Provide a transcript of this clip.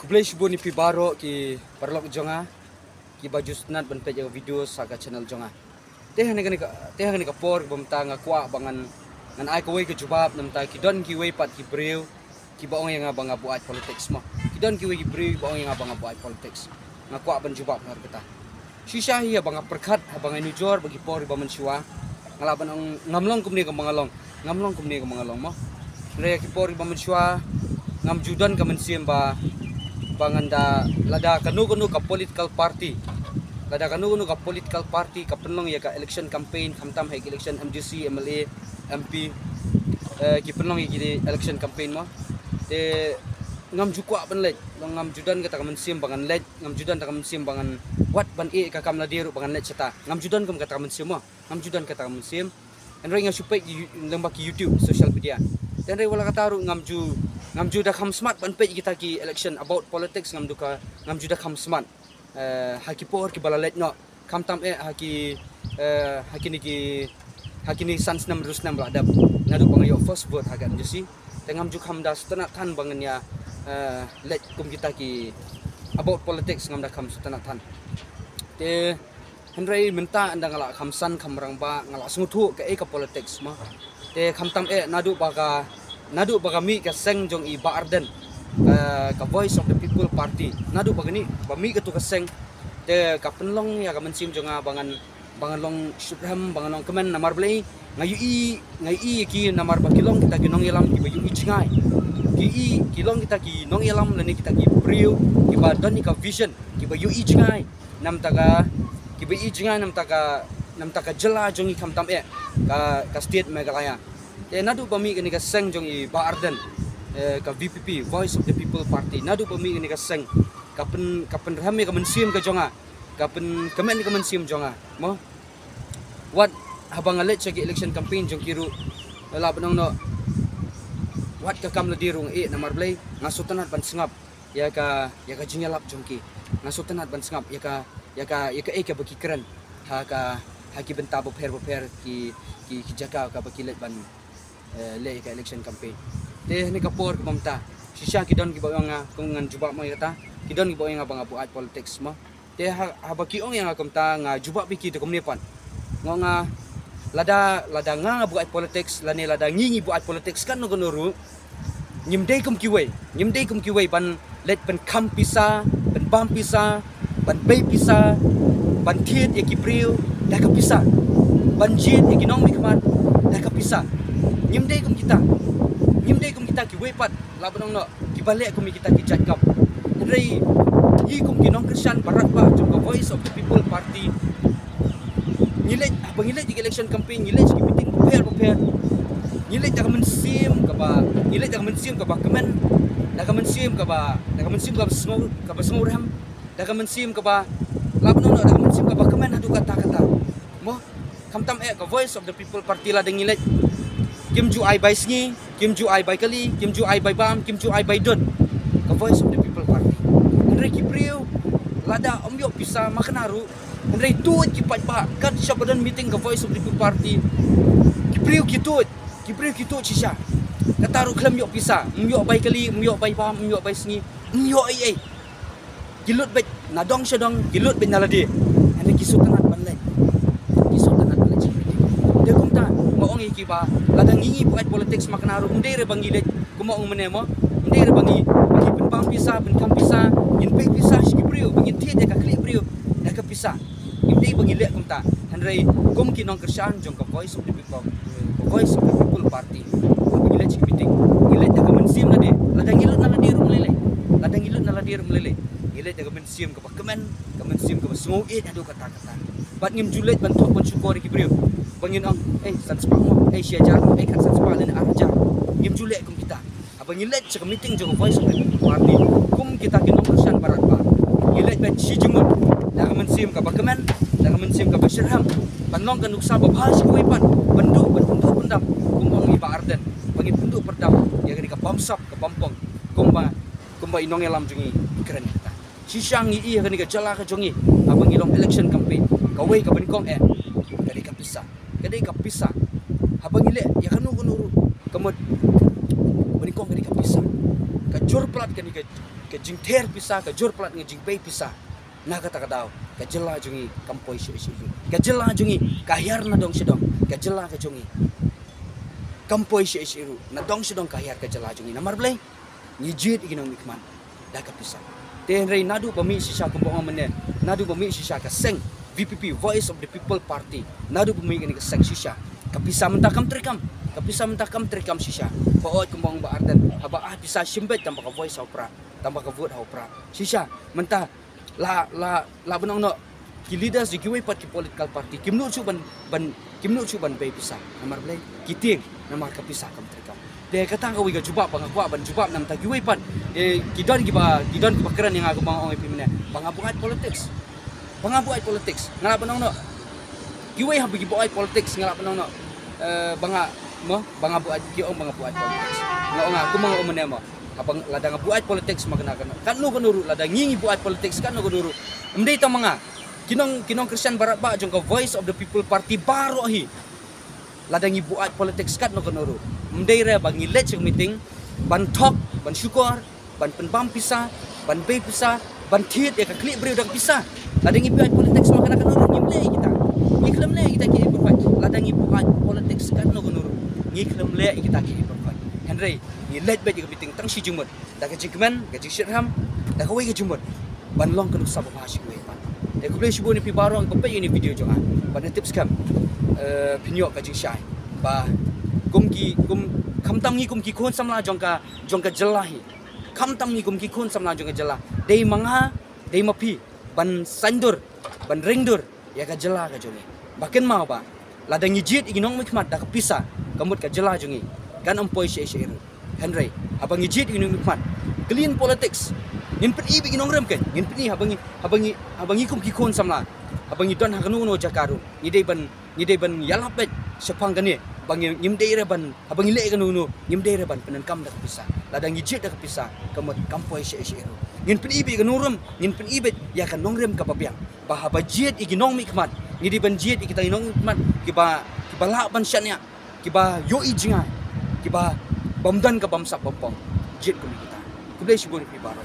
Kublay shibun ni pibaro ki parlok jonga ki baju snat ban pe video saga channel jonga. Teh ni ka por bamta nga kwa bangan ngan ai ko we ke jubab namta ki don ki we pat ki breu ki baong yang abang buat politics mah. Ki don ki we ki breu baong yang abang buat politics. Nga kwa ban jubab ngar kita. Shisha hi abang perkat abang ini jor bagi por baman shwa. Ngalaban ang ngamlong kumni ka mangalong. Ngamlong kumni ka mangalong mah. Re ki por baman shwa ngam judan ka mensim ba banganda lada kanu ka political party ka penlong ya ka election campaign kamtam hai election MDC MLA MP ki penlong ki election campaign mo te ngam jukwa ban lej ngam judan ka mensim bangan lej ngam judan ka mensim bangan wat ban e ka kam ladiru bangan lej ceta ngam judan kam ka mensim mo ngam judan ka mensim and ring supaya lembak YouTube social media dan re wala kataru ngam ju dah kham smart ban pe kita ki election about politics ngam ju dah kham smart haki por ki balalet no kam tam haki ni sans nam rus nam ladap nadu bangayo first vote hagan jesi tengam ju kham das tanat kan banganya let kum kita ki about politics ngam dah kham tanat tan te henry minta anda ngala kham san kham rangba ngala sungthu ka politics ma te kham tam nadu bagami ka seng jong i Baarden ka voice of the people party nadu bagani bami ka tu ka seng te ka penlong ya ka mensim jong bangan long subram bangan long kemen namar blai ngayu ki namar bakilong kita ki nong yelam ki bayu i chingai kilong kita ki nong yelam lani kita ki priu ki badan ni ka vision ki bayu i chingai nam taga ki bayu i chingai nam taga jela jong i kam tam ka state Meghalaya te nadu bami kini ka seng jong i Baarden ka VPP Voice of the People Party nadu bami kini ka seng kapen rame ka mensim ka jonga kapen kemen ka mensim jonga mo wat habang alet sa election campaign jong kiru laban no wat ka kam ladirung namar blay ngasutanat ban sengap ya ka jingalap jongki ngasutanat ban sengap ya ka baki keren haki bentabo per ki jaga ka baki let ban le ka election campaign te ni kapor ko mamta sisya kidon ki bawang kung ngan jubak mo yata kidon ki bawang bang buat politics mo te habaki ong yang akamta nga jubak biki to komnepan nga lada nga buat politics lani lada ngingi buat politics kan no gonuru nyimdei kum kiwe ban let ban kam pisa ban bam pisa ban bay pisa ban thiet ya ki priu da ka pisa ban jit ya ki nong mi kmat da ka pisa nyimdei kum kita ki wepat laban no ki balik kum kita ki jatkap rei yi kum ki nong Christian barat ba jong Voice of the People Party ngilet di election campaign ngilet ki meeting prepare ngilet da mensim ka ba kemen da mensim ka ba semua ram da mensim ka ba laban no da mensim ka ba kemen adu kata mo kamtam ka Voice of the People Party la ngilet kim ju ai bai sngi kim ju ai bai kali kim ju ai bai bam kim ju ai bai don ka Voice of the People Party andre ki priu lada omyo pisa makanaru andre tuot ki pat ba kan sabadan meeting ka Voice of the People Party ki priu ki tuot sisa kataru klam yo pisa myo bai kali myo bai bam myo bai sngi myo ai kilut bet nadong sedong kilut bet nalade andre ki sutanat banlai de kumta maong ikiba ladang ngingi buat politics makanaru ndere bangilet kumaong menemo ndere bangi penbang pisa penkam pisa yin pe pisa skibrio bangin tie de ka kli brio da ka pisa inde bangile kumta handrai kum ki nong kersan jong ka Voice of the People Party bangile chik meeting ile da ka mensim na de ladang ngilut na ladir melele ile da ka mensim ka kemen ka mensim ka sungu adu kata bat ngim julet ban tok ban syukur ki brio bangin ang sanspa mo siajar kan sanspa len arja ngim julek kum kita abang ngilet sa meeting jong Voice of the People Party kum kita kinong kersan barat ba ngilet bet si jemut da mensim ka bakamen da mensim ka basirham panong kan uksa babahas ko ipan bendu pendam kum ang Baarden bangin bendu perdam ya ka bamsap ka bampong kum ba inong elam jungi keren kita sisang i ka jala ka jungi abang ilong election campaign kawai ka banikong kadai ka pisa habang ile ya kanu gunuru kamot banikong kadai ka pisa ka jor plat ka ni ka jing ther pisa ka jor plat ngi jing pei pisa na kata kadau ka jela jungi kampoi shi ka jela jungi ka hiar na dong sidong ka jela ka jungi kampoi shi na dong sidong ka hiar ka jela jungi na marblai ni jit iginong mikman da ka pisa ten rei nadu pami sisa kumbong mene nadu pami sisa ka seng VPP Voice of the People Party nadu pami ni ka seng sisa ka pisa mentakam trikam kapisa mentakam trikam sisa paot kumbong ba ardan haba pisa simbet tambah ka voice opera tambah ka vote opera sisa mentah la benang no ki leaders di kiwe pat ki political party kimnu chu ban bay pisa namar blai kiting namar ka pisa kam trikam de kata ka wi ga jubab bang aku ban jubab nam ta kiwe pat kidon ki ba keran yang aku bang ong pimene bang abuat politics ngala benang no kiwe habi ki boy politics ngala benang no bang abuat ki ong bang abuat politics ngala aku mang omene mo abang ladang buat politics magana kan no gunuru ladang ngingi buat politics kan no gunuru mdei ta mga kinong Christian barat ba jong ka Voice of the People Party baro hi ladang buat politics kan no gunuru mdei re bang ilet yung meeting ban talk ban syukur ban penbam pisa ban bay pisa ban tit ya ka klik beri udah pisa ladang buat politics magana kan no ngimle kita ngiklem le kita ki perfect ladang buat politics kan no gunuru ngiklem le kita ki perfect Henry ni let ba juga meeting tang si jumut da ka jikman ka jishram da ka wei ka jumut ban long kan sa ba shi wei pan de ko ble shi bo ni pi barong ko pe ni video jonga ban tips kam pinyo ka jing shai ba kum kham tam ni kum ki khon samla jong ka jelahi kham tam ni kum ki khon samla jong ka jela dei manga dei mapi ban sandur ban ringdur ya ka jela ka jongi baken mau ba ladang jit iginong mikmat da ka pisa kamut ka jela jongi kan ampoi shi Henry abang ijit ini nikmat clean politics ngin peni bi ginong rem ke ngin peni abangi kum ki khon samla abangi don ha kanu no jakaru ni dei ban yalapet sepang gane bang ngim dei re ban abangi le kanu no ngim dei re ban penan kam da pisa ladang ijit da pisa kamot kampoi shi ngin peni bi kanu rem ngin peni bi ya kan nong rem ka babiang bahaba jit iginong nikmat ni dei ban jit kita inong nikmat kiba la ban syanya kiba yo ijinga kiba bamdan ka bamsak bompong jit ko kita kublay siguro ni baro